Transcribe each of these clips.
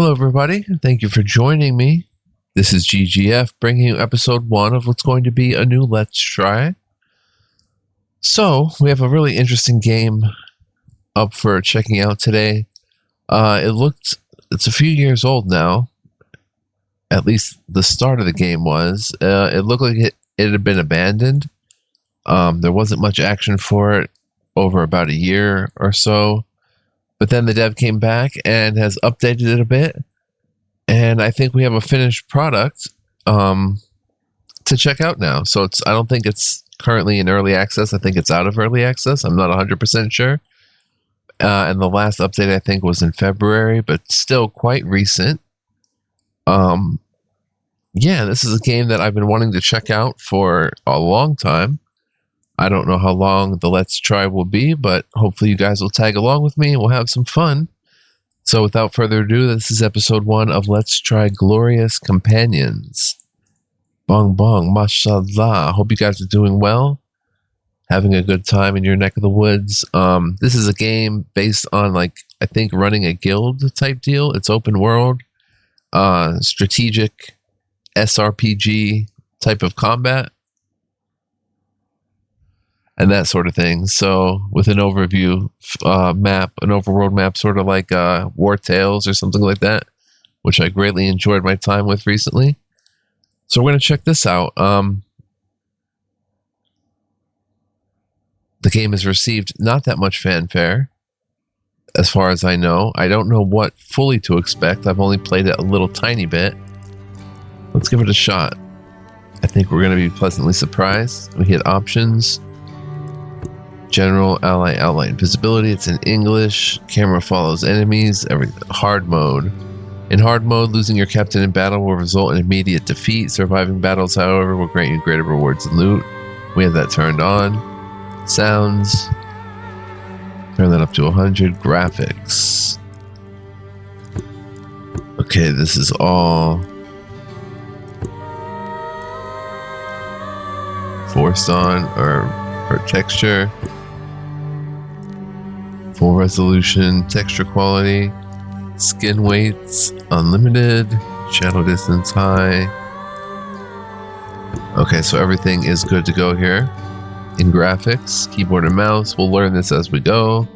Hello, everybody. Thank you for joining me. This is GGF bringing you episode 1 of what's going to be a new Let's Try. So, we have a really interesting game up for checking out today. It's a few years old now. At least the start of the game was. It looked like it had been abandoned. There wasn't much action for it over about a year or so. But then the dev came back and has updated it a bit. And I think we have a finished product to check out now. So I don't think it's currently in early access. I think it's out of early access. I'm not 100% sure. And the last update I think was in February, but still quite recent. Yeah, this is a game that I've been wanting to check out for a long time. I don't know how long the Let's Try will be, but hopefully you guys will tag along with me and we'll have some fun. So without further ado, this is episode 1 of Let's Try Glorious Companions. Bong bong, mashallah. Hope you guys are doing well, having a good time in your neck of the woods. This is a game based on, I think running a guild type deal. It's open world, strategic SRPG type of combat. And that sort of thing. So with an overview map, an overworld map, sort of like Wartales or something like that, which I greatly enjoyed my time with recently. So we're going to check this out. The game has received not that much fanfare, as far as I know. I don't know what fully to expect. I've only played it a little tiny bit. Let's give it a shot. I think we're going to be pleasantly surprised. We hit options. General, ally, outline, visibility. It's in English. Camera follows enemies. Hard mode. In hard mode, losing your captain in battle will result in immediate defeat. Surviving battles, however, will grant you greater rewards and loot. We have that turned on. Sounds. Turn that up to 100. Graphics. Okay, this is all forced on or texture. Full resolution, texture quality, skin weights, unlimited, shadow distance high. Okay, so everything is good to go here. In graphics, keyboard and mouse, we'll learn this as we go.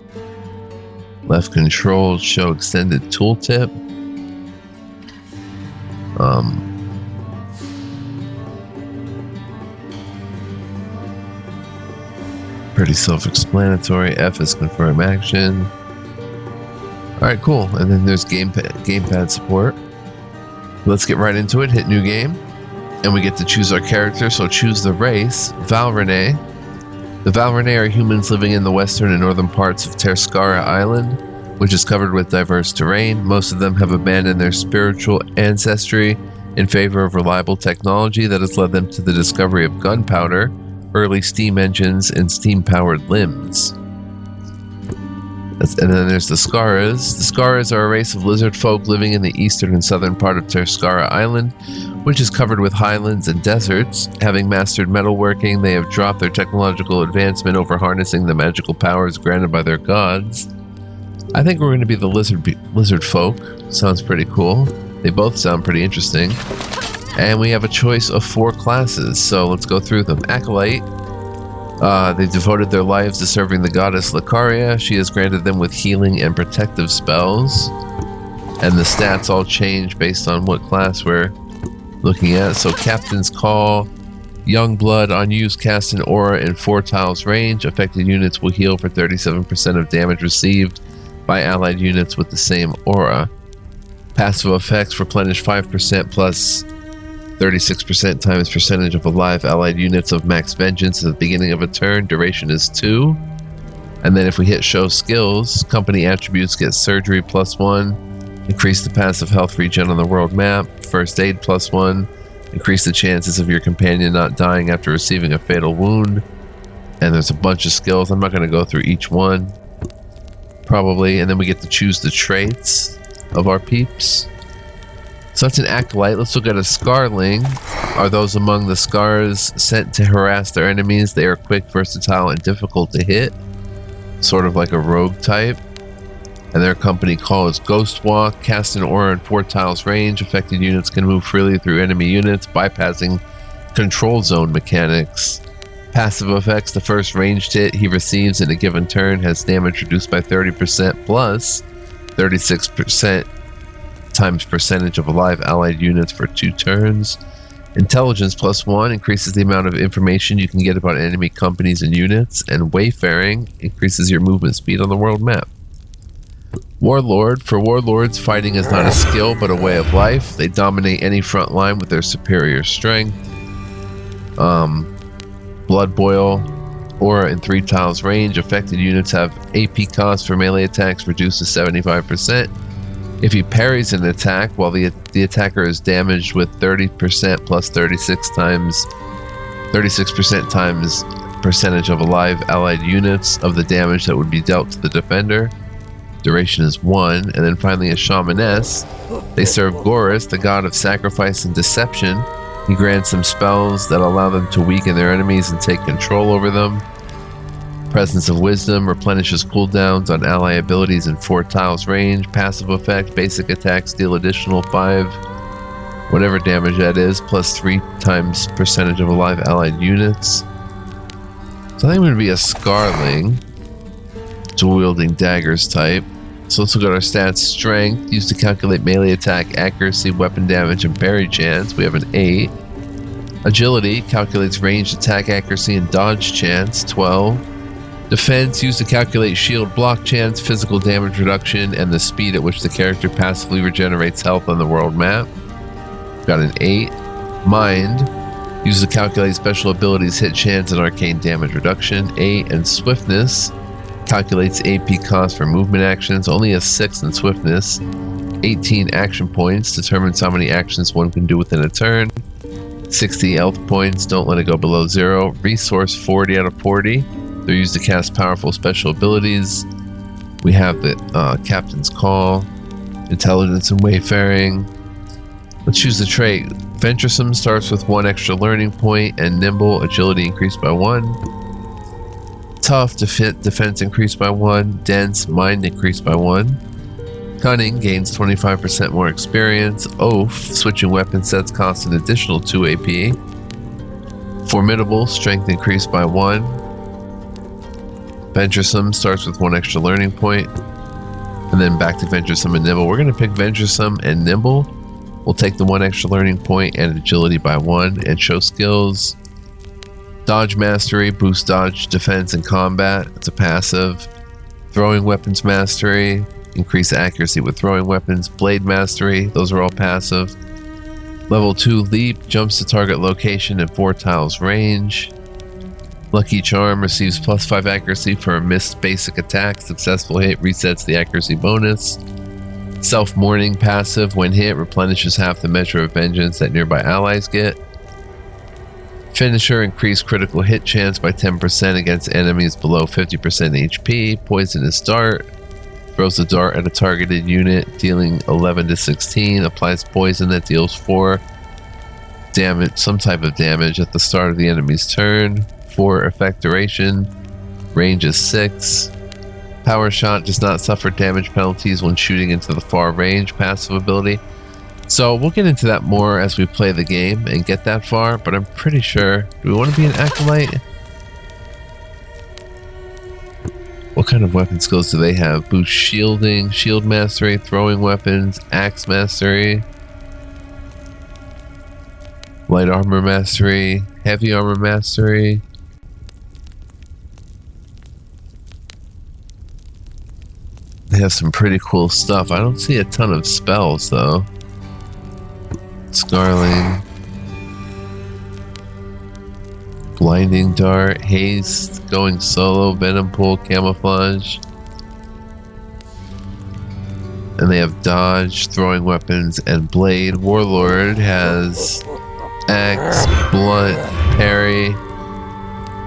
Left control, show extended tooltip. Pretty self-explanatory. F is confirm action. Alright, cool. And then there's gamepad support. Let's get right into it. Hit new game. And we get to choose our character, so choose the race. Valrene. The Valrene are humans living in the western and northern parts of Terskara Island, which is covered with diverse terrain. Most of them have abandoned their spiritual ancestry in favor of reliable technology that has led them to the discovery of gunpowder, early steam engines, and steam-powered limbs. And then there's the Skaras. The Skaras are a race of lizard folk living in the eastern and southern part of Terskara Island, which is covered with highlands and deserts. Having mastered metalworking, they have dropped their technological advancement over harnessing the magical powers granted by their gods. I think we're going to be the lizard folk. Sounds pretty cool. They both sound pretty interesting. And we have a choice of 4 classes, so let's go through them. Acolyte. They devoted their lives to serving the goddess Lucaria. She has granted them with healing and protective spells. And the stats all change based on what class we're looking at. So Captain's Call. Young Blood. Unused cast an aura in 4 tiles range. Affected units will heal for 37% of damage received by allied units with the same aura. Passive effects replenish 5% plus 36% times percentage of alive allied units of max vengeance at the beginning of a turn. Duration is 2. And then if we hit show skills, company attributes get surgery +1, increase the passive health regen on the world map, first aid +1, increase the chances of your companion not dying after receiving a fatal wound. And there's a bunch of skills. I'm not going to go through each one, probably. And then we get to choose the traits of our peeps. So that's an acolyte. Let's look at a Scarling. Are those among the Scars sent to harass their enemies? They are quick, versatile, and difficult to hit. Sort of like a rogue type. and their company call is Ghost Walk. Cast an aura in 4 tiles range. Affected units can move freely through enemy units, bypassing control zone mechanics. Passive effects: the first ranged hit he receives in a given turn has damage reduced by 30% plus 36% times percentage of alive allied units for 2 turns. Intelligence +1 increases the amount of information you can get about enemy companies and units, and Wayfaring increases your movement speed on the world map. Warlord. For warlords, fighting is not a skill but a way of life. They dominate any front line with their superior strength. Blood Boil. Aura in 3 tiles range. Affected units have AP cost for melee attacks reduced to 75%. If he parries an attack while the attacker is damaged with 30% plus 36% times percentage of alive allied units of the damage that would be dealt to the defender. Duration is 1. And then finally a Shamaness. They serve Gorus, the god of sacrifice and deception. He grants them spells that allow them to weaken their enemies and take control over them. Presence of Wisdom replenishes cooldowns on ally abilities in 4 tiles range. Passive effect: basic attacks deal additional 5 whatever damage that is, plus 3 times percentage of alive allied units. So I think I'm going to be a Scarling, dual wielding daggers type. So let's look at our stats. Strength, used to calculate melee attack, accuracy, weapon damage, and parry chance. We have an 8. Agility calculates ranged attack, accuracy, and dodge chance. 12. Defense, used to calculate shield block chance, physical damage reduction, and the speed at which the character passively regenerates health on the world map. Got an 8. Mind, used to calculate special abilities, hit chance, and arcane damage reduction. 8. And Swiftness, calculates AP cost for movement actions. Only a 6 in Swiftness. 18 action points, determines how many actions one can do within a turn. 60 health points, don't let it go below 0. Resource 40 out of 40. They're used to cast powerful special abilities. We have the Captain's Call, Intelligence and Wayfaring. Let's choose the trait. Venturesome starts with 1 extra learning point, and Nimble, agility increased by 1. Tough, defense increased by 1. Dense, mind increased by 1. Cunning gains 25% more experience. Oath, switching weapon sets costs an additional 2 AP. Formidable, strength increased by 1. Venturesome starts with 1 extra learning point, and then back to Venturesome and Nimble. We're going to pick Venturesome and Nimble. We'll take the 1 extra learning point and agility by 1 and show skills. Dodge Mastery, boost dodge, defense, and combat. It's a passive. Throwing Weapons Mastery, increase accuracy with throwing weapons. Blade Mastery, those are all passive. Level 2 Leap, jumps to target location in 4 tiles range. Lucky Charm receives +5 accuracy for a missed basic attack. Successful hit resets the accuracy bonus. Self-Mourning passive, when hit, replenishes half the measure of vengeance that nearby allies get. Finisher, increased critical hit chance by 10% against enemies below 50% HP. Poisonous Dart, throws the dart at a targeted unit, dealing 11 to 16. Applies poison that deals 4 damage, some type of damage at the start of the enemy's turn. 4 effect duration. Range is 6. Power Shot does not suffer damage penalties when shooting into the far range. Passive ability. So we'll get into that more as we play the game and get that far, but I'm pretty sure... Do we want to be an Acolyte? What kind of weapon skills do they have? Boost shielding, shield mastery, throwing weapons, axe mastery, light armor mastery, heavy armor mastery. They have some pretty cool stuff. I don't see a ton of spells though. Scarling, Blinding Dart, Haste, Going Solo, Venom Pool, Camouflage. And they have Dodge, Throwing Weapons, and Blade. Warlord has Axe, Blunt, Parry,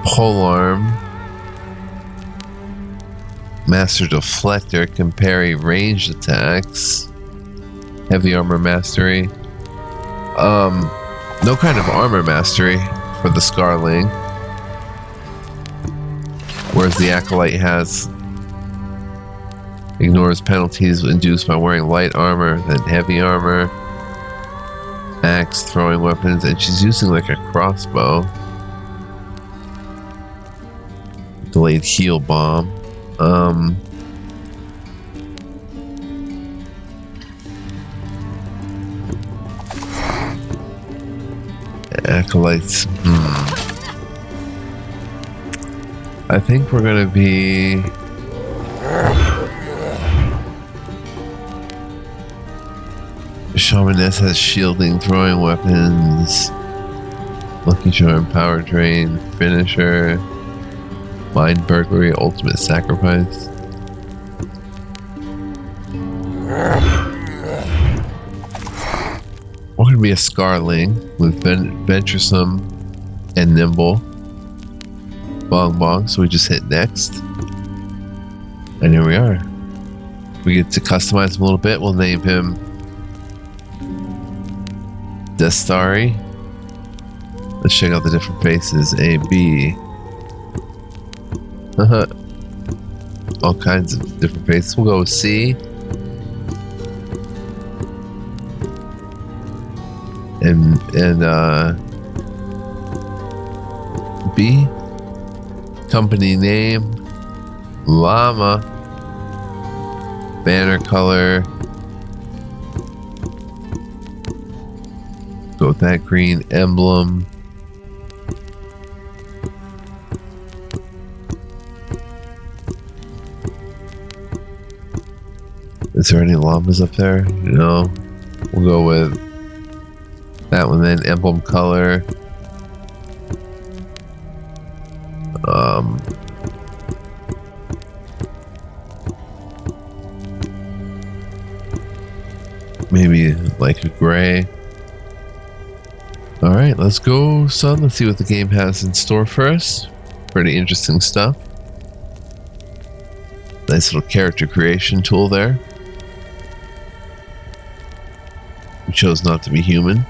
Polearm. Master Deflector can parry ranged attacks. Heavy Armor Mastery. No kind of armor mastery for the Scarling, whereas the Acolyte has Ignores penalties induced by wearing light armor, then heavy armor. Axe, throwing weapons, and she's using like a crossbow. Delayed heal bomb. Acolytes. I think we're gonna be Shamaness has shielding, throwing weapons, Lucky Charm, power drain, finisher, mind burglary, ultimate sacrifice. We're gonna be a Scarling with venturesome and nimble. Bong bong, so we just hit next. And here we are. We get to customize him a little bit. We'll name him Destari. Let's check out the different faces. A, B. All kinds of different faces. We'll go with C. And B. Company name. Llama. Banner color. Go with that green emblem. Is there any llamas up there? No. We'll go with that one then. Emblem color. Maybe like a gray. Alright, let's go, son. Let's see what the game has in store for us. Pretty interesting stuff. Nice little character creation tool there. We chose not to be human.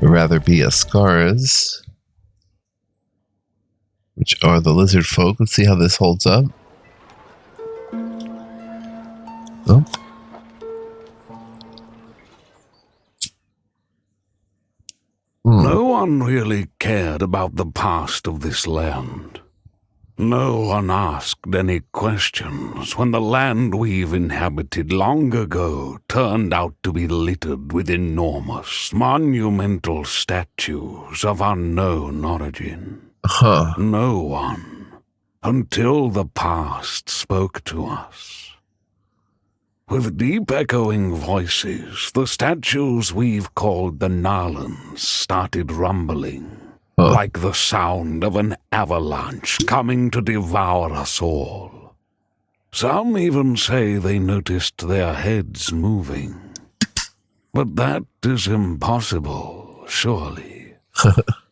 But rather be Ascaras, which are the lizard folk. Let's see how this holds up. Oh. No one really cared about the past of this land. No one asked any questions when the land we've inhabited long ago turned out to be littered with enormous, monumental statues of unknown origin. No one, until the past spoke to us. With deep echoing voices, the statues we've called the Narlans started rumbling. Like the sound of an avalanche coming to devour us all. Some even say they noticed their heads moving. But that is impossible, surely.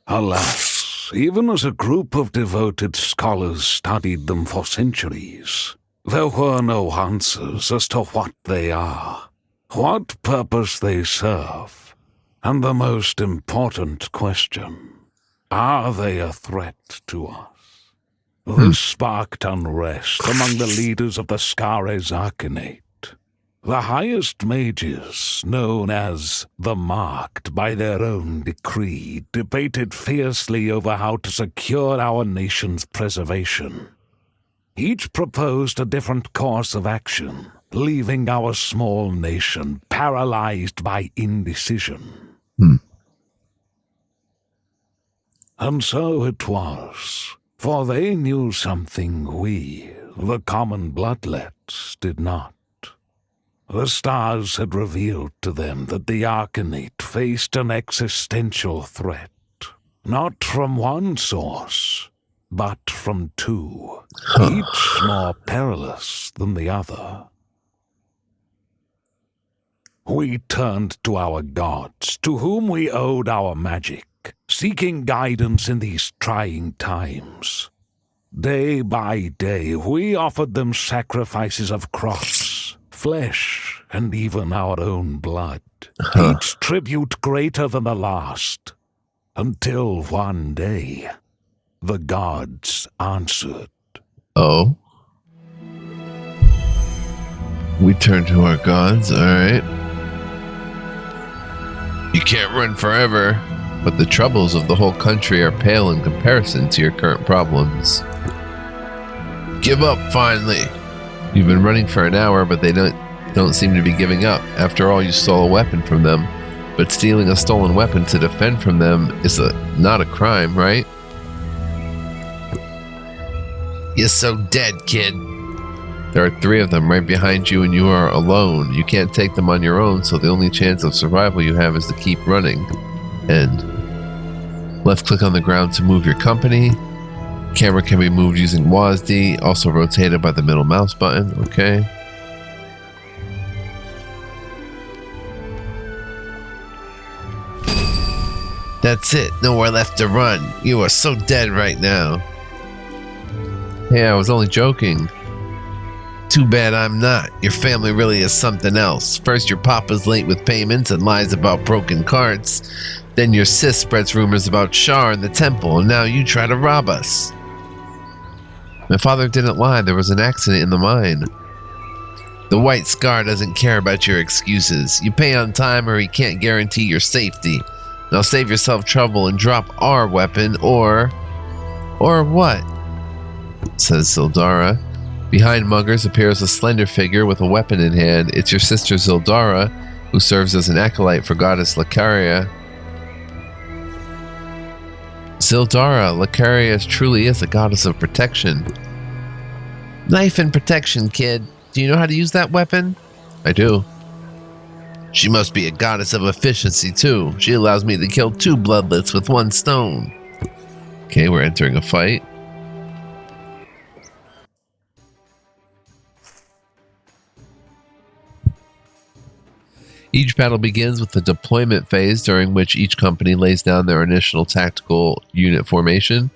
Alas, even as a group of devoted scholars studied them for centuries, there were no answers as to what they are, what purpose they serve, and the most important question: are they a threat to us? This sparked unrest among the leaders of the Scares Arcanate. The highest mages, known as the Marked by their own decree, debated fiercely over how to secure our nation's preservation. Each proposed a different course of action, leaving our small nation paralyzed by indecision. And so it was, for they knew something we, the common bloodlets, did not. The stars had revealed to them that the Arcanate faced an existential threat, not from one source, but from two, each more perilous than the other. We turned to our gods, to whom we owed our magic, seeking guidance in these trying times. Day by day, we offered them sacrifices of crops, flesh, and even our own blood, each tribute greater than the last, until one day, the gods answered. Oh? We turn to our gods, alright. You can't run forever, but the troubles of the whole country are pale in comparison to your current problems. Give up, finally! You've been running for an hour, but they don't seem to be giving up. After all, you stole a weapon from them. But stealing a stolen weapon to defend from them is not a crime, right? You're so dead, kid. There are 3 of them right behind you and you are alone. You can't take them on your own, so the only chance of survival you have is to keep running. And left click on the ground to move your company. Camera can be moved using WASD, also rotated by the middle mouse button. Okay. That's it. Nowhere left to run. You are so dead right now. Hey, I was only joking. Too bad I'm not. Your family really is something else. First, your papa's late with payments and lies about broken carts. Then your sis spreads rumors about Shar and the temple, and now you try to rob us. My father didn't lie. There was an accident in the mine. The White Scar doesn't care about your excuses. You pay on time or he can't guarantee your safety. Now save yourself trouble and drop our weapon, or what? Says Zildara. Behind Muggers appears a slender figure with a weapon in hand. It's your sister Zildara, who serves as an acolyte for goddess Lacaria. Zildara, Lacaria truly is a goddess of protection. Knife and protection, kid. Do you know how to use that weapon? I do. She must be a goddess of efficiency, too. She allows me to kill 2 bloodlets with 1 stone. Okay, we're entering a fight. Each battle begins with the deployment phase, during which each company lays down their initial tactical unit formation.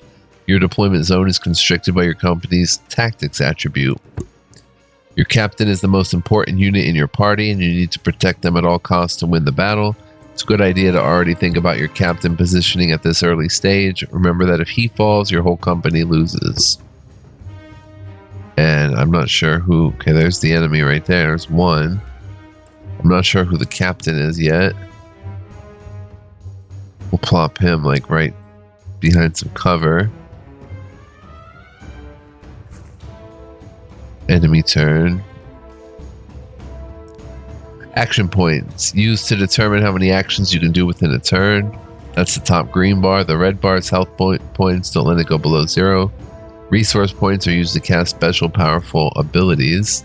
Your deployment zone is constricted by your company's tactics attribute. Your captain is the most important unit in your party, and you need to protect them at all costs to win the battle. It's a good idea to already think about your captain positioning at this early stage. Remember that if he falls, your whole company loses. And I'm not sure who... Okay, there's the enemy right there. There's one. I'm not sure who the captain is yet. We'll plop him like right behind some cover. Enemy turn. Action points. Used to determine how many actions you can do within a turn. That's the top green bar. The red bar is health points. Don't let it go below 0. Resource points are used to cast special powerful abilities.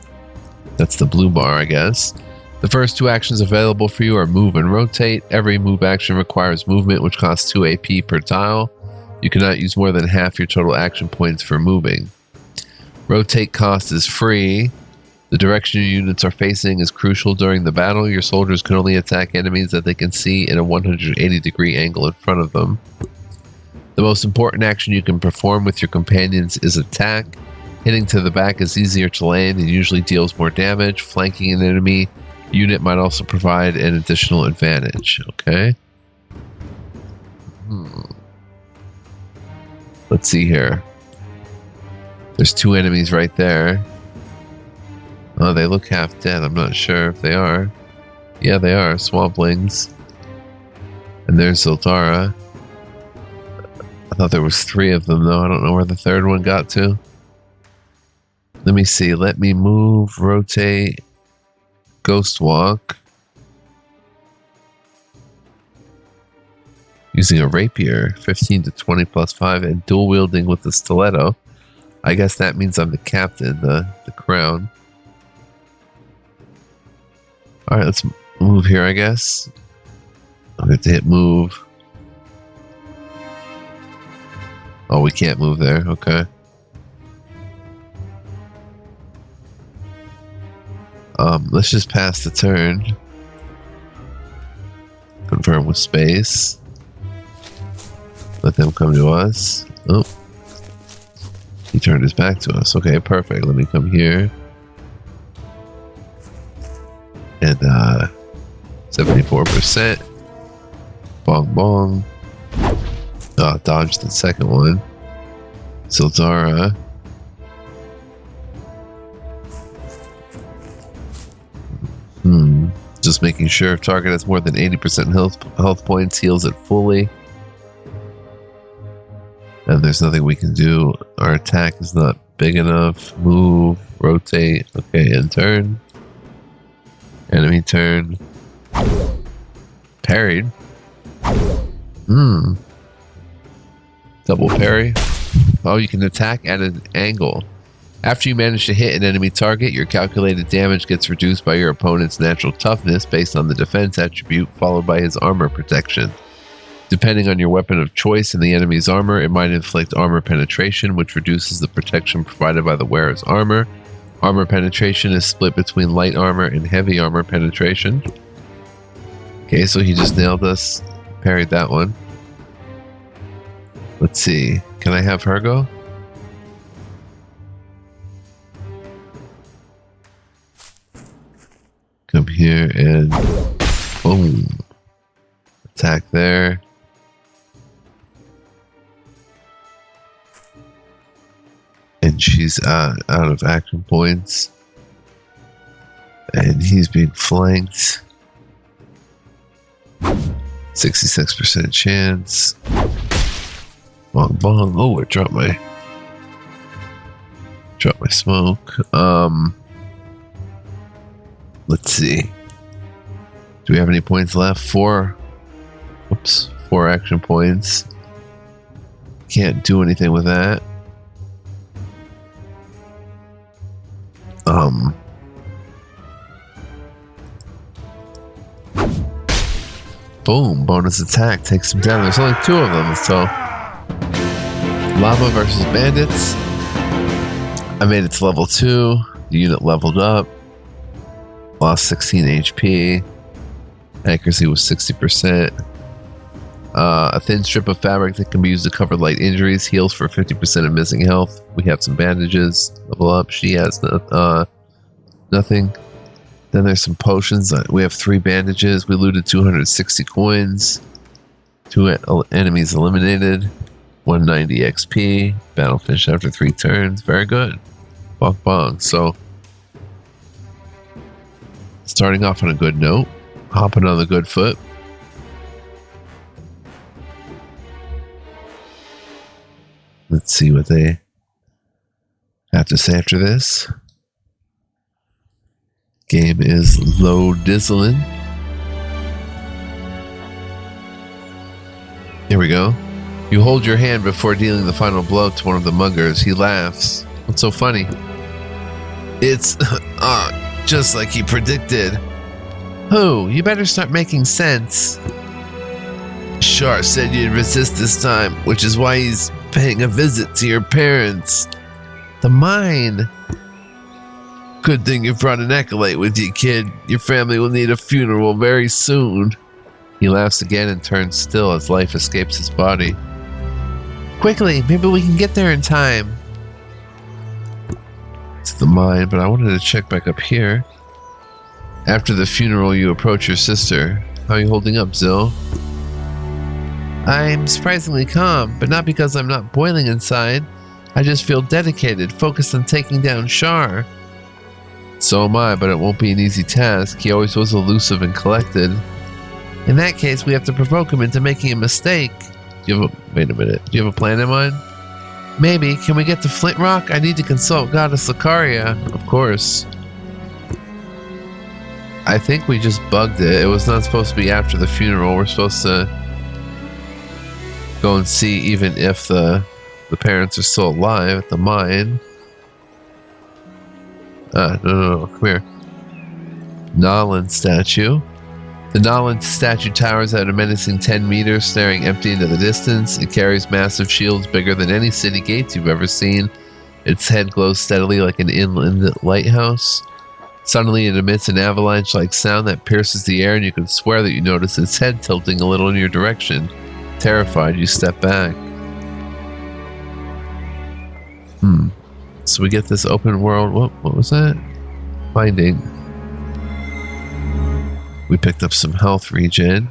That's the blue bar, I guess. The first 2 actions available for you are move and rotate. Every move action requires movement, which costs 2 AP per tile. You cannot use more than half your total action points for moving. Rotate cost is free. The direction your units are facing is crucial during the battle. Your soldiers can only attack enemies that they can see in a 180-degree angle in front of them. The most important action you can perform with your companions is attack. Hitting to the back is easier to land and usually deals more damage. Flanking an enemy unit might also provide an additional advantage. Okay. Let's see here. There's 2 enemies right there. Oh, they look half dead. I'm not sure if they are. Yeah, they are. Swamplings. And there's Zildara. I thought there was 3 of them, though. I don't know where the 3rd one got to. Let me see. Let me move, rotate, ghost walk. Using a rapier, 15 to 20 plus 5, and dual wielding with the stiletto. I guess that means I'm the captain, the crown. Alright, let's move here, I guess. I'll have to hit move. Oh, we can't move there. Okay. Let's just pass the turn. Confirm with space. Let them come to us. Oh. He turned his back to us. Okay, perfect. Let me come here. And 74%. Bong bong. Oh, dodged the second one. Zildara. Just making sure if target has more than 80% health points, heals it fully. And there's nothing we can do. Our attack is not big enough. Move, rotate. Okay, and turn. Enemy turn. Parried. Double parry. Oh, you can attack at an angle. After you manage to hit an enemy target, your calculated damage gets reduced by your opponent's natural toughness based on the defense attribute, followed by his armor protection. Depending on your weapon of choice and the enemy's armor, it might inflict armor penetration, which reduces the protection provided by the wearer's armor. Armor penetration is split between light armor and heavy armor penetration. Okay, so he just nailed us. Parried that one. Let's see. Can I have her go? Come here and boom. Attack there. And she's out of action points. And he's being flanked. 66% chance. Bong bong. Oh, it dropped my smoke. Let's see. Do we have any points left? 4 action points. Can't do anything with that. Boom, bonus attack takes them down. There's only 2 of them, so Llama versus bandits. I made it to level 2. The unit leveled up. Lost 16 HP. Accuracy was 60%. A thin strip of fabric that can be used to cover light injuries. Heals for 50% of missing health. We have some bandages. Level up. She has nothing. Then there's some potions. We have 3 bandages. We looted 260 coins. 2 enemies eliminated. 190 XP. Battle finished after 3 turns. Very good. Bong bong. So, starting off on a good note. Hopping on the good foot. Let's see what they have to say after this. Game is low dizzling. Here we go. You hold your hand before dealing the final blow to one of the muggers. He laughs. What's so funny? It's just like he predicted. Who? You better start making sense. Shar said you'd resist this time, which is why he's paying a visit to your parents. The mine. Good thing you brought an acolyte with you, kid. Your family will need a funeral very soon. He laughs again and turns still as life escapes his body. Quickly, maybe we can get there in time. It's the mine, but I wanted to check back up here. After the funeral, you approach your sister. How are you holding up, Zill? I'm surprisingly calm, but not because I'm not boiling inside. I just feel dedicated, focused on taking down Shar. So am I, but it won't be an easy task. He always was elusive and collected. In that case, we have to provoke him into making a mistake. Wait a minute. Do you have a plan in mind? Maybe. Can we get to Flint Rock? I need to consult Goddess Lucaria. Of course. I think we just bugged it. It was not supposed to be after the funeral. We're supposed to go and see even if the parents are still alive at the mine. No, come here. Nolan statue. The Nolan statue towers at a menacing 10 meters, staring empty into the distance. It carries massive shields bigger than any city gates you've ever seen. Its head glows steadily like an inland lighthouse. Suddenly it emits an avalanche-like sound that pierces the air, and you can swear that you notice its head tilting a little in your direction. Terrified, you step back. So we get this open world. What was that? Finding. We picked up some health regen.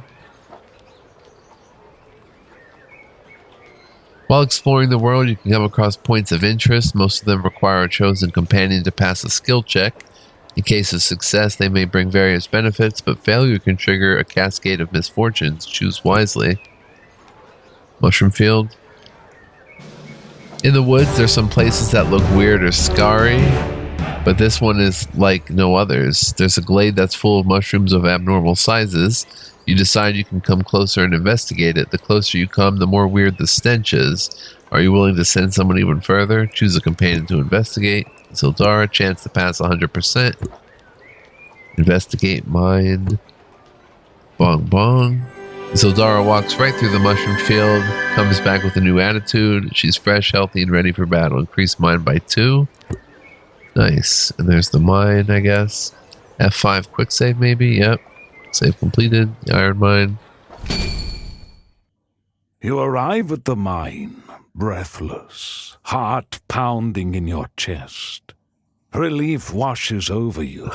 While exploring the world, you can come across points of interest. Most of them require a chosen companion to pass a skill check. In case of success, they may bring various benefits, but failure can trigger a cascade of misfortunes. Choose wisely. Mushroom field. In the woods, there's some places that look weird or scary, but this one is like no others. There's a glade that's full of mushrooms of abnormal sizes. You decide you can come closer and investigate it. The closer you come, the more weird the stench is. Are you willing to send someone even further? Choose a companion to investigate. Sildara, chance to pass 100%. Investigate, mind. Bong bong. Sildara walks right through the mushroom field, comes back with a new attitude. She's fresh, healthy, and ready for battle. Increase mind by 2. Nice. And there's the mine, I guess. F5 quick save, maybe? Yep. Save completed. The iron mine. You arrive at the mine, breathless, heart pounding in your chest. Relief washes over you.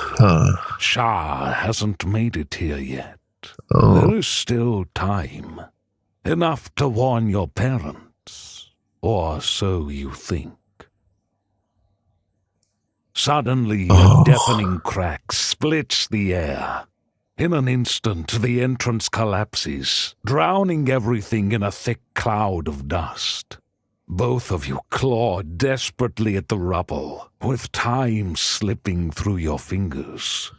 Shah hasn't made it here yet. Oh. There is still time. Enough to warn your parents. Or so you think. Suddenly, a deafening crack splits the air. In an instant, the entrance collapses, drowning everything in a thick cloud of dust. Both of you claw desperately at the rubble, with time slipping through your fingers.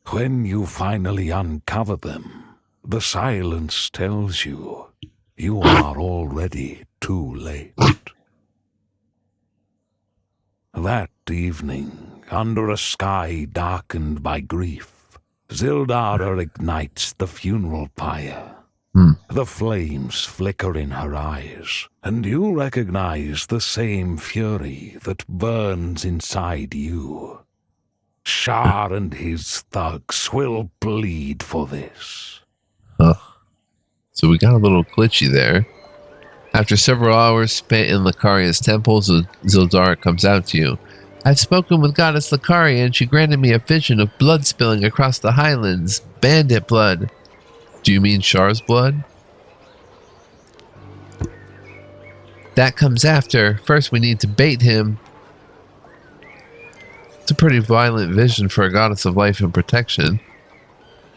When you finally uncover them, the silence tells you you are already too late. That evening, under a sky darkened by grief, Sildara ignites the funeral pyre. The flames flicker in her eyes, and you recognize the same fury that burns inside you. Shah and his thugs will bleed for this. So we got a little glitchy there. After several hours spent in Licaria's temple, Sildara comes out to you. I've spoken with Goddess Licaria, and she granted me a vision of blood spilling across the highlands. Bandit blood. Do you mean Shar's blood? That comes after. First we need to bait him. It's a pretty violent vision for a goddess of life and protection.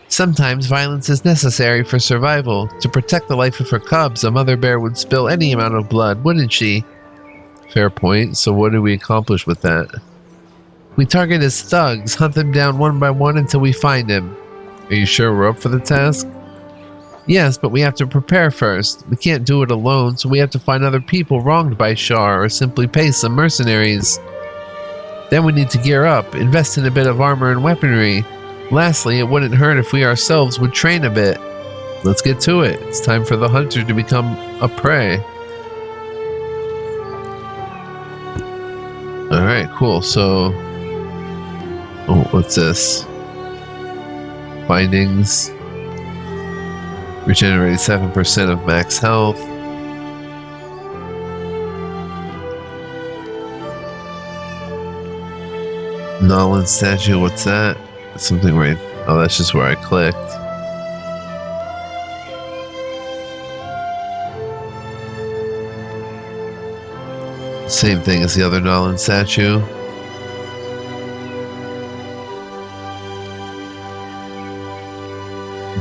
Sometimes violence is necessary for survival. To protect the life of her cubs, a mother bear would spill any amount of blood, wouldn't she? Fair point. So what do we accomplish with that? We target his thugs, hunt them down one by one until we find him. Are you sure we're up for the task? Yes, but we have to prepare first. We can't do it alone, so we have to find other people wronged by Shar or simply pay some mercenaries. Then we need to gear up, invest in a bit of armor and weaponry. Lastly, it wouldn't hurt if we ourselves would train a bit. Let's get to it. It's time for the hunter to become a prey. Alright, cool. So... oh, what's this? Findings. Regenerate 7% of max health. Nolan statue, what's that? Something right. Oh, that's just where I clicked. Same thing as the other Nolan statue.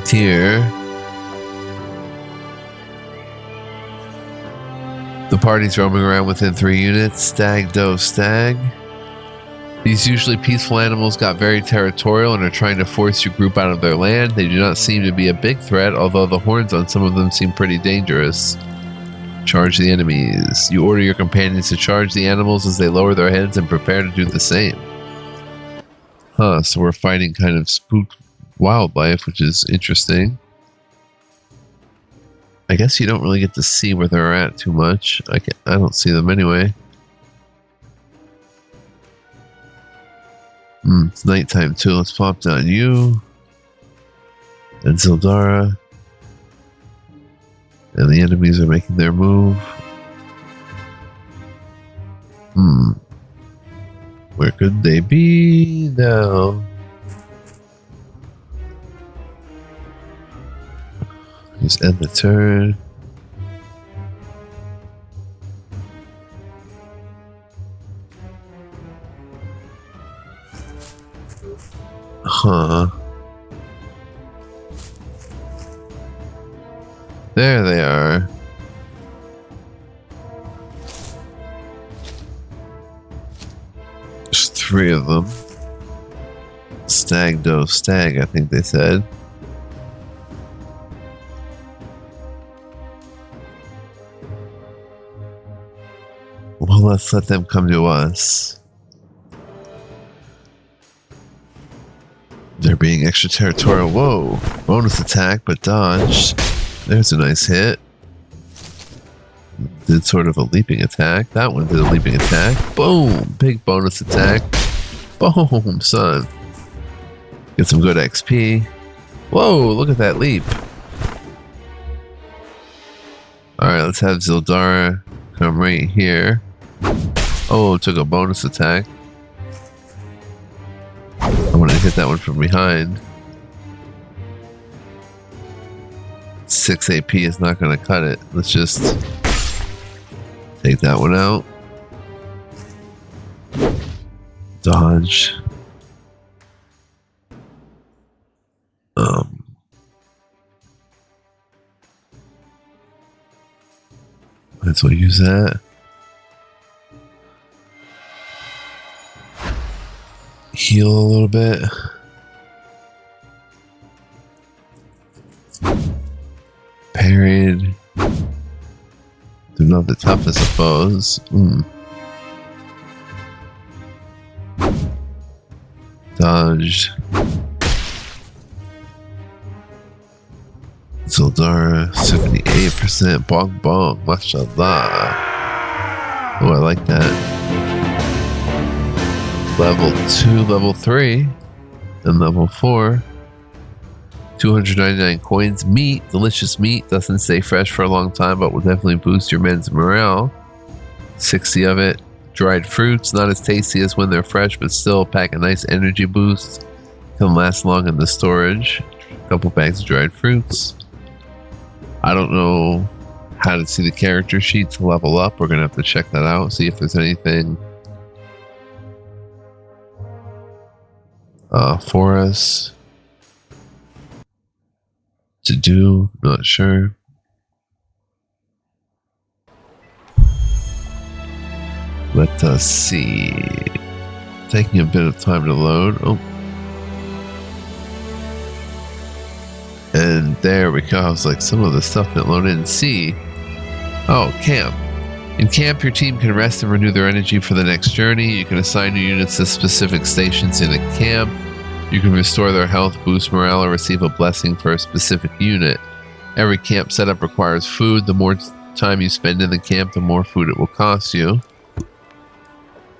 Tier. The party's roaming around within 3 units. Stag, doe, stag. These usually peaceful animals got very territorial and are trying to force your group out of their land. They do not seem to be a big threat, although the horns on some of them seem pretty dangerous. Charge the enemies. You order your companions to charge the animals as they lower their heads and prepare to do the same. So we're fighting kind of spooked wildlife, which is interesting. I guess you don't really get to see where they're at too much. I don't see them anyway. It's nighttime too. Let's pop down you and Sildara. And the enemies are making their move. Where could they be now? Just end the turn. There they are. There's 3 of them. Stag, doe, stag, I think they said. Well, let's let them come to us. They're being extraterritorial. Whoa. Bonus attack, but dodge. There's a nice hit. Did sort of a leaping attack. That one did a leaping attack. Boom. Big bonus attack. Boom, son. Get some good XP. Whoa, look at that leap. Alright, let's have Zildara come right here. Oh, took a bonus attack. I want to hit that one from behind. 6 AP is not going to cut it. Let's just take that one out. Dodge. Might as well use that. Heal a little bit. Parried. They're not the toughest of foes. Dodged. Zildara, 78%. Bong bong. Mashallah. Oh, I like that. Level 2, level 3, and level 4. 299 coins. Meat, delicious meat. Doesn't stay fresh for a long time, but will definitely boost your men's morale. 60 of it. Dried fruits, not as tasty as when they're fresh, but still pack a nice energy boost. Can last long in the storage. A couple bags of dried fruits. I don't know how to see the character sheet to level up. We're going to have to check that out, see if there's anything for us to do. Not sure. Let us see. Taking a bit of time to load. Oh. And there we go. I was like, some of the stuff didn't load in. C. Oh, camp. In camp, your team can rest and renew their energy for the next journey. You can assign your units to specific stations in a camp. You can restore their health, boost morale, or receive a blessing for a specific unit. Every camp setup requires food. The more time you spend in the camp, the more food it will cost you.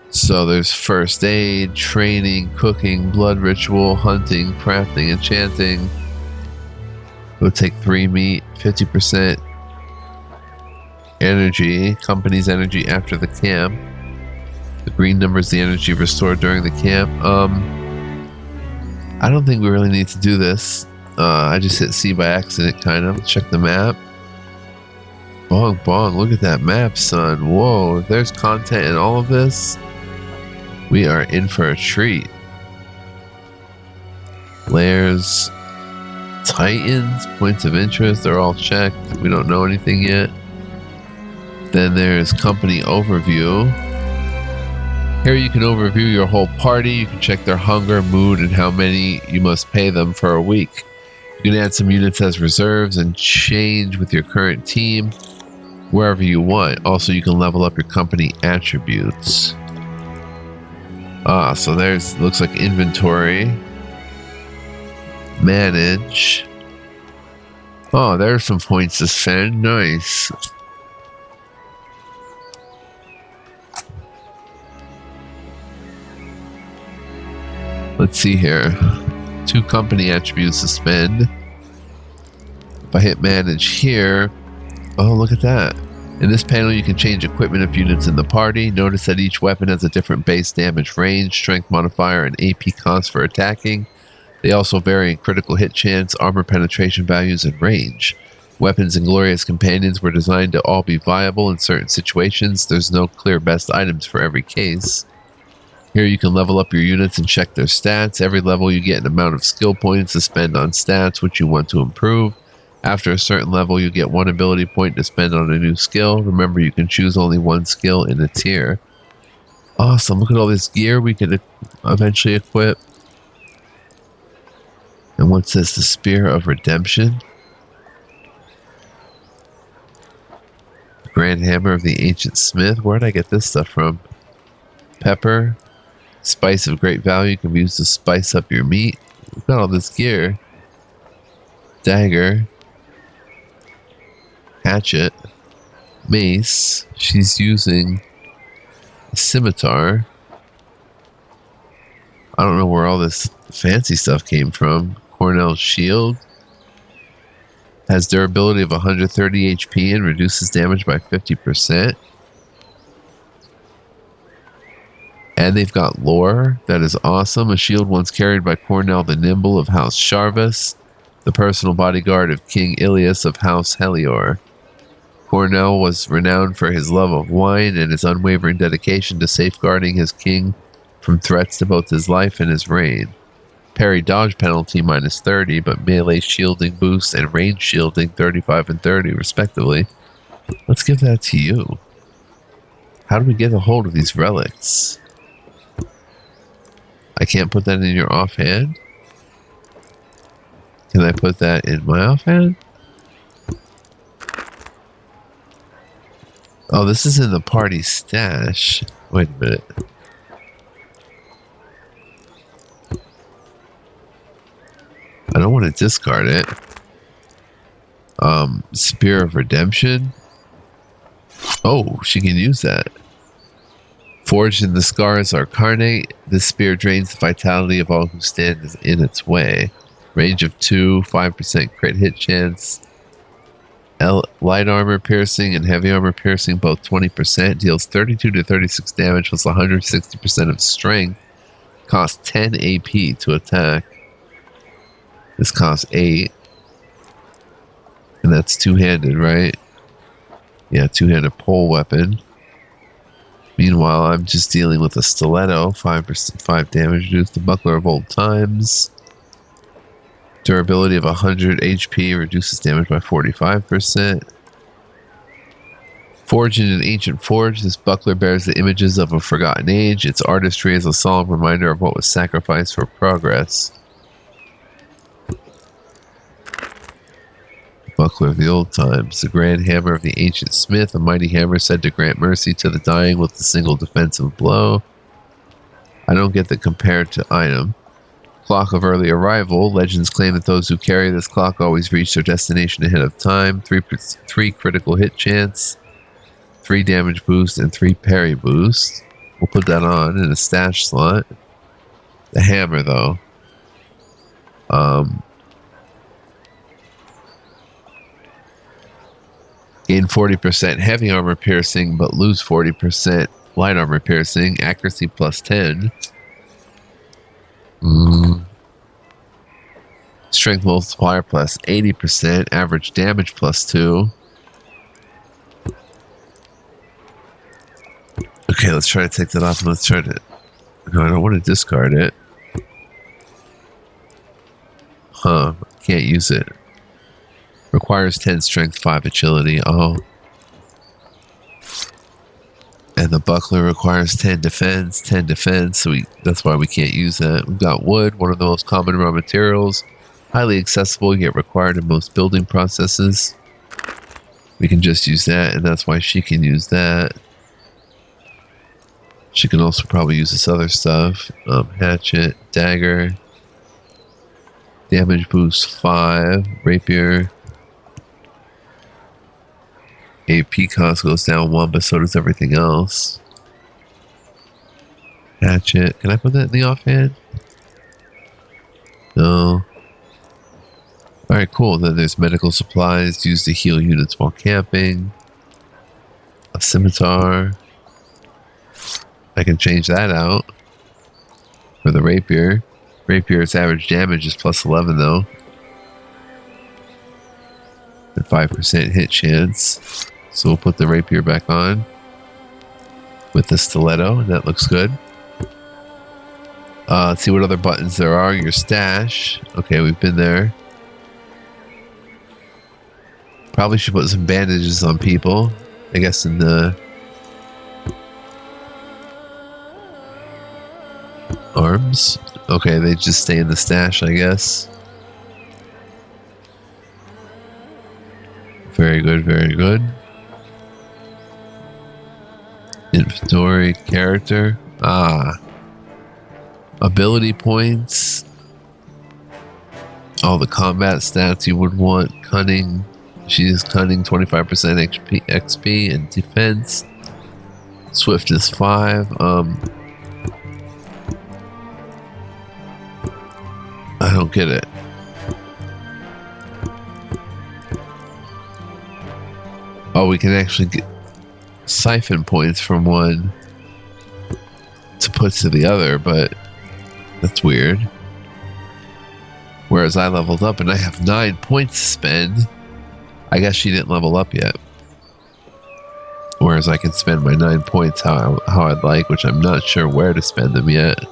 So there's first aid, training, cooking, blood ritual, hunting, crafting, enchanting. It would take 3 meat, 50% energy, company's energy after the camp. The green number is the energy restored during the camp. I don't think we really need to do this. I just hit C by accident, kind of. Check the map. Bong bong, look at that map, son. Whoa, if there's content in all of this, we are in for a treat. Layers, Titans, points of interest, they're all checked. We don't know anything yet. Then there's company overview. Here you can overview your whole party. You can check their hunger, mood, and how many you must pay them for a week. You can add some units as reserves and change with your current team wherever you want. Also, you can level up your company attributes. So there's, looks like inventory. Manage. Oh, there's some points to spend. Nice. Let's see here. 2 company attributes to spend. If I hit manage here, oh, look at that. In this panel, you can change equipment of units in the party. Notice that each weapon has a different base damage range, strength modifier, and AP cost for attacking. They also vary in critical hit chance, armor penetration values, and range. Weapons and glorious companions were designed to all be viable in certain situations. There's no clear best items for every case. Here you can level up your units and check their stats. Every level you get an amount of skill points to spend on stats which you want to improve. After a certain level, you get 1 ability point to spend on a new skill. Remember, you can choose only 1 skill in a tier. Awesome. Look at all this gear we can eventually equip. And what's this? The Spear of Redemption? Grand Hammer of the Ancient Smith. Where did I get this stuff from? Pepper. Spice of great value can be used to spice up your meat. We've got all this gear. Dagger. Hatchet. Mace. She's using a scimitar. I don't know where all this fancy stuff came from. Cornell's shield. Has durability of 130 HP and reduces damage by 50%. And they've got lore. That is awesome. A shield once carried by Cornell the Nimble of House Sharvus, the personal bodyguard of King Ilias of House Helior. Cornell was renowned for his love of wine and his unwavering dedication to safeguarding his king from threats to both his life and his reign. Parry dodge penalty minus 30, but melee shielding boost and range shielding 35 and 30 respectively. Let's give that to you. How do we get a hold of these relics? I can't put that in your offhand? Can I put that in my offhand? Oh, this is in the party stash. Wait a minute. I don't want to discard it. Spear of Redemption. Oh, she can use that. Forged in the scars Arcarnate. This spear drains the vitality of all who stand in its way. Range of 2, 5% crit hit chance. Light armor piercing and heavy armor piercing, both 20%. Deals 32 to 36 damage plus 160% of strength. Costs 10 AP to attack. This costs 8. And that's two-handed, right? Yeah, two-handed pole weapon. Meanwhile, I'm just dealing with a stiletto. 5 damage reduced. The Buckler of Old Times. Durability of 100 HP. Reduces damage by 45%. Forged in an ancient forge, this buckler bears the images of a forgotten age. Its artistry is a solemn reminder of what was sacrificed for progress. Buckler of the Old Times. The Grand Hammer of the Ancient Smith. A mighty hammer said to grant mercy to the dying with a single defensive blow. I don't get the compared to item. Clock of Early Arrival. Legends claim that those who carry this clock always reach their destination ahead of time. 3 critical hit chance. 3 damage boost and 3 parry boost. We'll put that on in a stash slot. The hammer, though. Gain 40% heavy armor piercing, but lose 40% light armor piercing. Accuracy plus 10. Strength multiplier plus 80%. Average damage plus 2. Okay, let's try to take that off and let's try to... No, I don't want to discard it. Huh, can't use it. Requires 10 strength, 5 agility. Oh. And the buckler requires 10 defense, so that's why we can't use that. We've got wood, one of the most common raw materials. Highly accessible, yet required in most building processes. We can just use that, and that's why she can use that. She can also probably use this other stuff. Hatchet, dagger. Damage boost 5. Rapier. AP cost goes down 1, but so does everything else. Hatchet. Can I put that in the offhand? No. Alright, cool. Then there's medical supplies used to heal units while camping. A scimitar. I can change that out for the rapier. Rapier's average damage is plus 11 though. And 5% hit chance. So we'll put the rapier back on with the stiletto, and that looks good. Let's see what other buttons there are. Your stash. Okay, we've been there. Probably should put some bandages on people. I guess in the arms. Okay, they just stay in the stash, I guess. Very good, very good. Inventory, character. Ability points. All the combat stats you would want. Cunning. She is cunning, 25% XP and defense. Swift is 5. I don't get it. Oh, we can actually get siphon points from one to put to the other, but that's weird. Whereas I leveled up and I have 9 points to spend. I guess she didn't level up yet. Whereas I can spend my 9 points how I'd like, which I'm not sure where to spend them yet.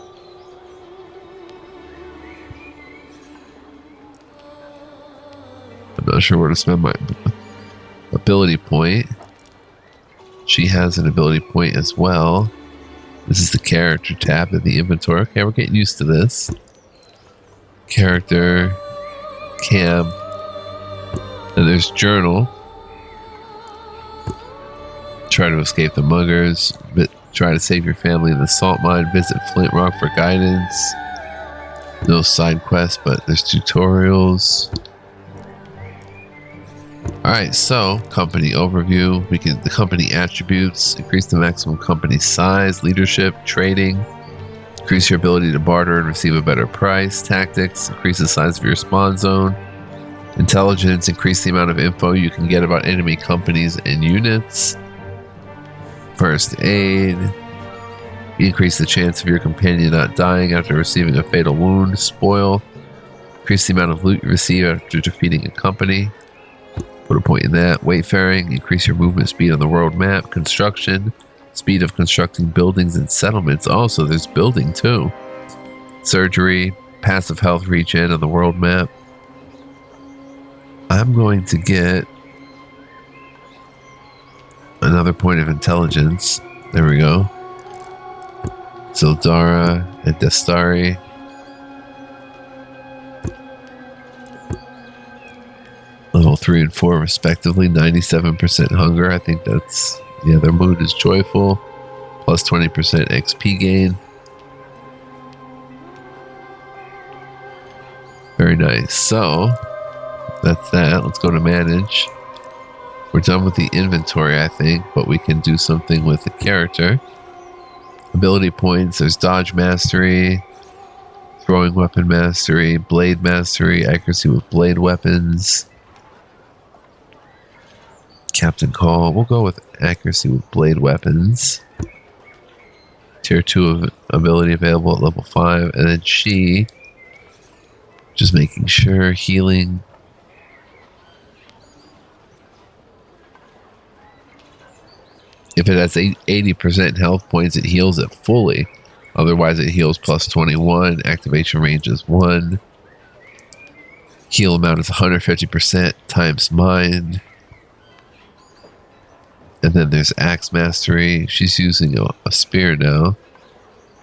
I'm not sure where to spend my ability point. She has an ability point as well. This is the character tab in the inventory. Okay, we're getting used to this. Character, camp, and there's journal. Try to escape the muggers. Try to save your family in the salt mine. Visit Flint Rock for guidance. No side quests, but there's tutorials. Alright, so company overview. The company attributes. Increase the maximum company size, leadership, trading. Increase your ability to barter and receive a better price. Tactics. Increase the size of your spawn zone. Intelligence. Increase the amount of info you can get about enemy companies and units. First aid. Increase the chance of your companion not dying after receiving a fatal wound. Spoil. Increase the amount of loot you receive after defeating a company. Put a point in that. Wayfaring. Increase your movement speed on the world map. Construction. Speed of constructing buildings and settlements. Also, there's building too. Surgery. Passive health regen on the world map. I'm going to get another point of intelligence. There we go. Sildara and Destari. Level 3 and 4 respectively. 97% hunger. I think that's... yeah, their mood is joyful. Plus 20% XP gain. Very nice. So, that's that. Let's go to manage. We're done with the inventory, I think, but we can do something with the character. Ability points. There's dodge mastery, throwing weapon mastery, blade mastery, accuracy with blade weapons. Captain Call. We'll go with accuracy with blade weapons. Tier 2 ability available at level 5. And then she, just making sure, healing. If it has 80% health points, it heals it fully. Otherwise, it heals plus 21. Activation range is 1. Heal amount is 150% times mind. And then there's axe mastery. She's using a spear now.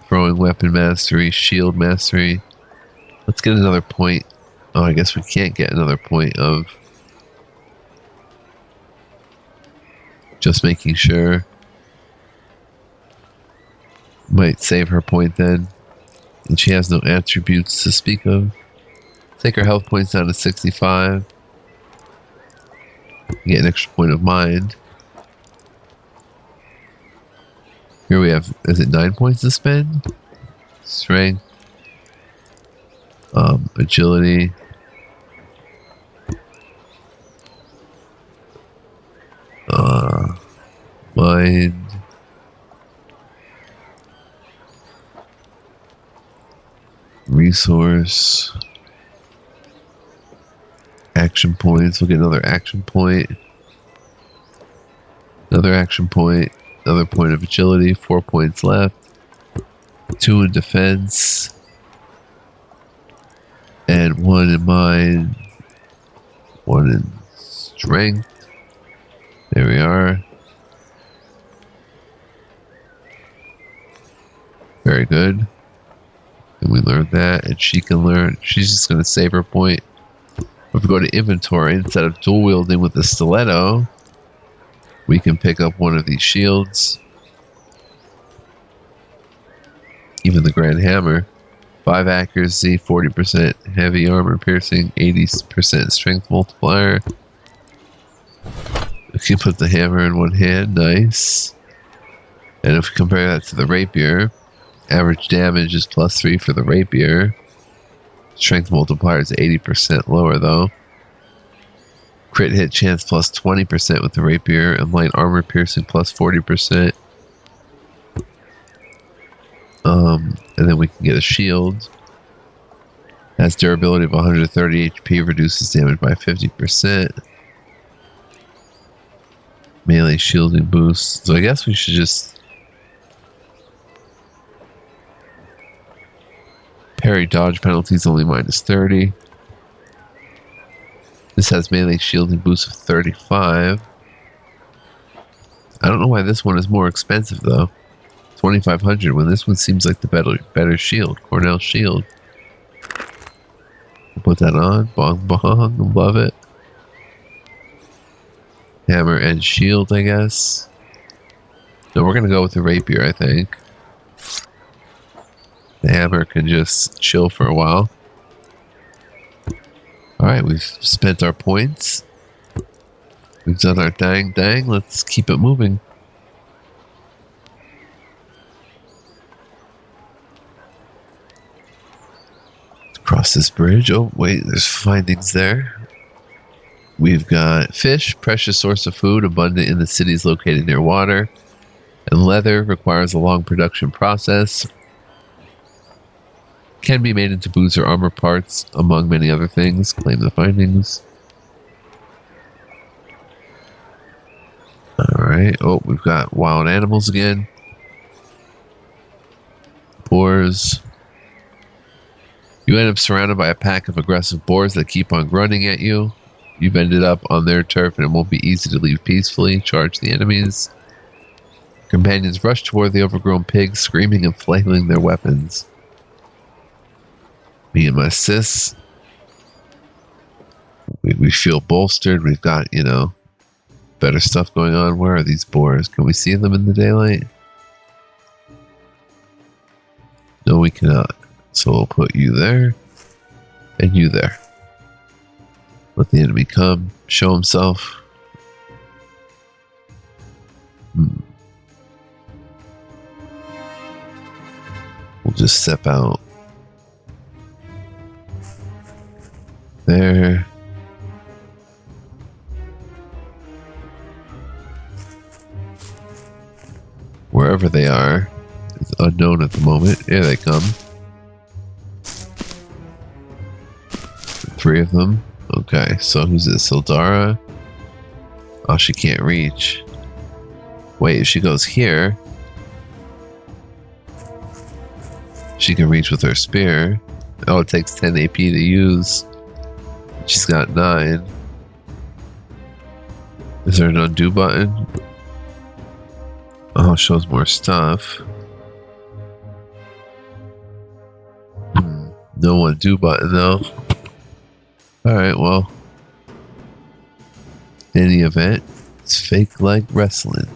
Throwing weapon mastery, shield mastery. Let's get another point. Oh, I guess we can't get another point of... just making sure. Might save her point then. And she has no attributes to speak of. Take her health points down to 65. Get an extra point of mind. Here we have, is it 9 points to spend? Strength. Agility. Mind. Resource. Action points. We'll get another action point. Another action point. Another point of agility. 4 points left. 2 in defense. And 1 in mind. 1 in strength. There we are. Very good. And we learned that, and she can learn. She's just going to save her point. If we go to inventory, instead of dual wielding with the stiletto, we can pick up one of these shields. Even the grand hammer. 5 accuracy, 40% heavy armor piercing, 80% strength multiplier. We can put the hammer in one hand, nice. And if we compare that to the rapier, average damage is +3 for the rapier. Strength multiplier is 80% lower though. Crit hit chance +20% with the rapier, and light armor piercing +40%. And then we can get a shield. Has durability of 130 HP, reduces damage by 50%. Melee shielding boost. So I guess we should just parry dodge penalties only -30. This has melee shielding boost of 35. I don't know why this one is more expensive though. 2,500 when this one seems like the better shield. Cornell shield. We'll put that on. Bong bong. Love it. Hammer and shield, I guess. No, we're going to go with the rapier, I think. The hammer can just chill for a while. Alright, we've spent our points. We've done our dang. Let's keep it moving. Cross this bridge. Oh, wait, there's findings there. We've got fish, precious source of food, abundant in the cities located near water. And leather requires a long production process. Can be made into boots or armor parts, among many other things. Claim the findings. Alright. Oh, we've got wild animals again. Boars. You end up surrounded by a pack of aggressive boars that keep on grunting at you. You've ended up on their turf and it won't be easy to leave peacefully. Charge the enemies. Companions rush toward the overgrown pigs, screaming and flailing their weapons. Me and my sis, we feel bolstered. We've got, better stuff going on. Where are these boars? Can we see them in the daylight? No, we cannot. So we'll put you there and you there. Let the enemy come, show himself. We'll just step out there. Wherever they are, it's unknown at the moment. Here they come. 3 of them. Okay, so who's this? Sildara? Oh, she can't reach. Wait, if she goes here, she can reach with her spear. Oh, it takes 10 AP to use. She's got 9. Is there an undo button? Oh, it shows more stuff. No undo button though. Alright, well. In any event, it's fake leg wrestling.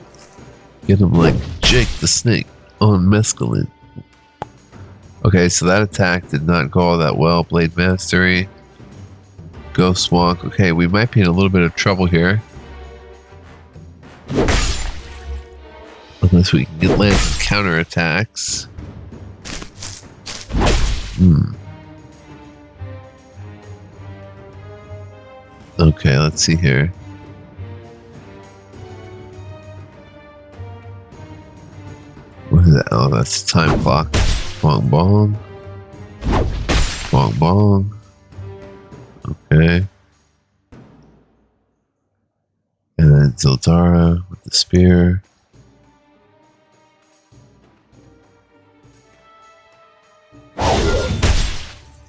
Get him like Jake the Snake on mescaline. Okay, so that attack did not go all that well. Blade Mastery. Ghost Walk. Okay, we might be in a little bit of trouble here. Unless we can get land some counter attacks. Okay, let's see here. What is that? Oh, that's the time clock. Bong bong. Bong bong. Okay. And then Zildara with the spear.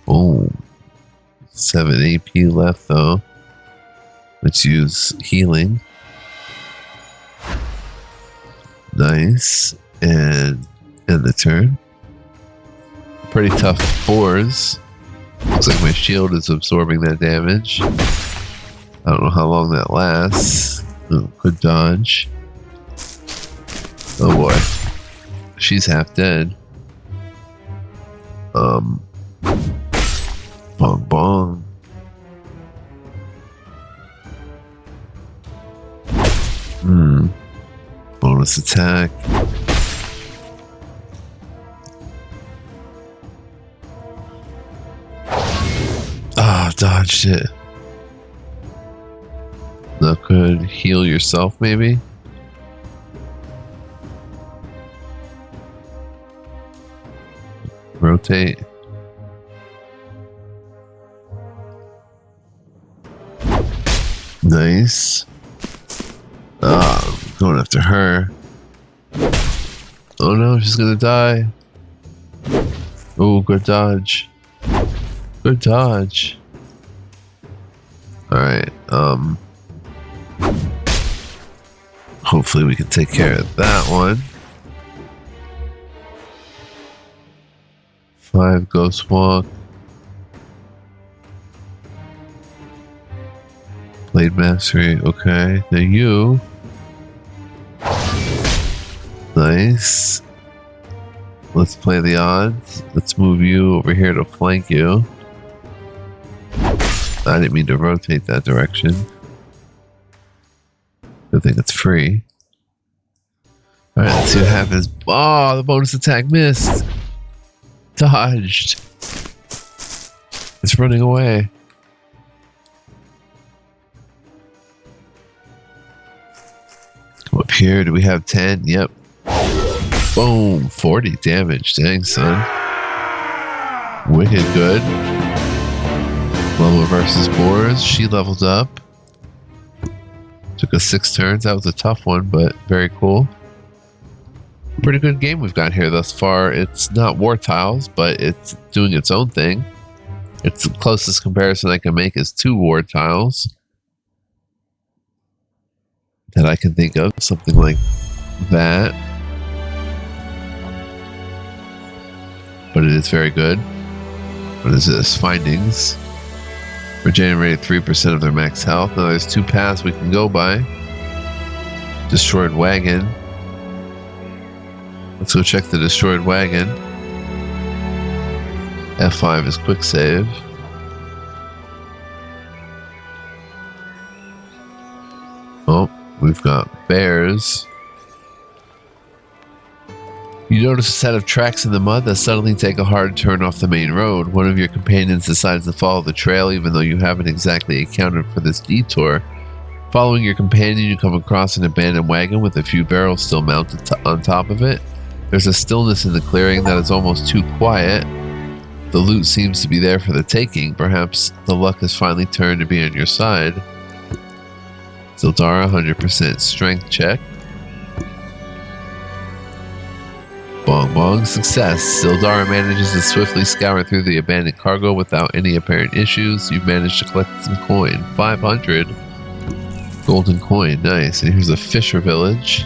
Oh. 7 AP left though. Let's use healing. Nice. And end the turn. Pretty tough boars. Looks like my shield is absorbing that damage. I don't know how long that lasts. Oh, good dodge. Oh boy. She's half dead. Bong bong. Bonus attack. Ah, dodged it. That could heal yourself, maybe. Rotate. Nice. Ah, going after her. Oh no, she's gonna die. Oh, good dodge. Good dodge. Alright, hopefully we can take care of that one. 5 Ghost Walk. Blade Mastery, okay. Now you. Nice. Let's play the odds. Let's move you over here to flank you. I didn't mean to rotate that direction. Good thing it's free. Alright, let's see what happens. Oh, the bonus attack missed. Dodged. It's running away. Come up here. Do we have 10? Yep. Boom. 40 damage. Dang, son. Wicked good. Level versus boars. She leveled up. Took us 6 turns. That was a tough one, but very cool. Pretty good game we've got here thus far. It's not Wartales, but it's doing its own thing. It's the closest comparison I can make is 2 Wartales that I can think of. Something like that. But it is very good. What is this? Findings. Regenerated 3% of their max health. Now there's 2 paths we can go by. Destroyed wagon. Let's go check the destroyed wagon. F5 is quick save. Oh, we've got bears. You notice a set of tracks in the mud that suddenly take a hard turn off the main road. One of your companions decides to follow the trail even though you haven't exactly accounted for this detour. Following your companion, you come across an abandoned wagon with a few barrels still mounted on top of it. There's a stillness in the clearing that is almost too quiet. The loot seems to be there for the taking. Perhaps the luck has finally turned to be on your side. Zildara, 100% strength check. Bong bong, success. Zildara manages to swiftly scour through the abandoned cargo without any apparent issues. You've managed to collect some coin. 500 golden coin, nice. And here's a fisher village.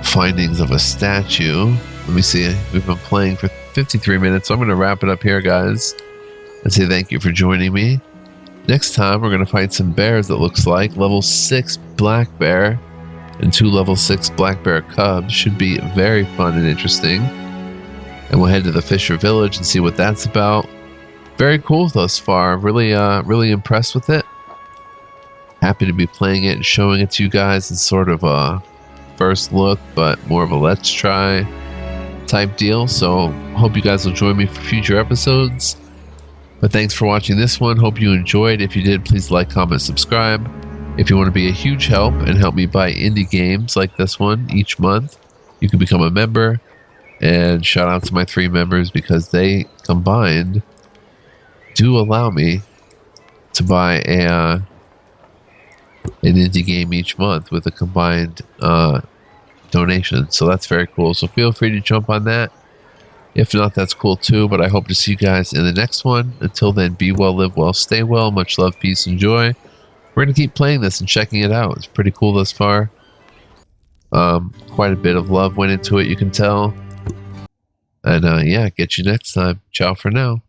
Findings of a statue. Let me see. We've been playing for 53 minutes, so I'm going to wrap it up here, guys, and say thank you for joining me. Next time, we're going to find some bears, it looks like. Level 6 black bear and 2 level 6 black bear cubs. Should be very fun and interesting. And we'll head to the Fisher Village and see what that's about. Very cool thus far. Really impressed with it. Happy to be playing it and showing it to you guys in sort of a first look, but more of a let's try type deal. So hope you guys will join me for future episodes. But thanks for watching this one. Hope you enjoyed. If you did, please like, comment, subscribe. If you want to be a huge help and help me buy indie games like this one each month, you can become a member. And shout out to my 3 members because they combined do allow me to buy an indie game each month with a combined donation. So that's very cool. So feel free to jump on that. If not, that's cool too. But I hope to see you guys in the next one. Until then, be well, live well, stay well. Much love, peace, and joy. we're going to keep playing this and checking it out. It's pretty cool thus far. Quite a bit of love went into it, you can tell. And yeah, get you next time. Ciao for now.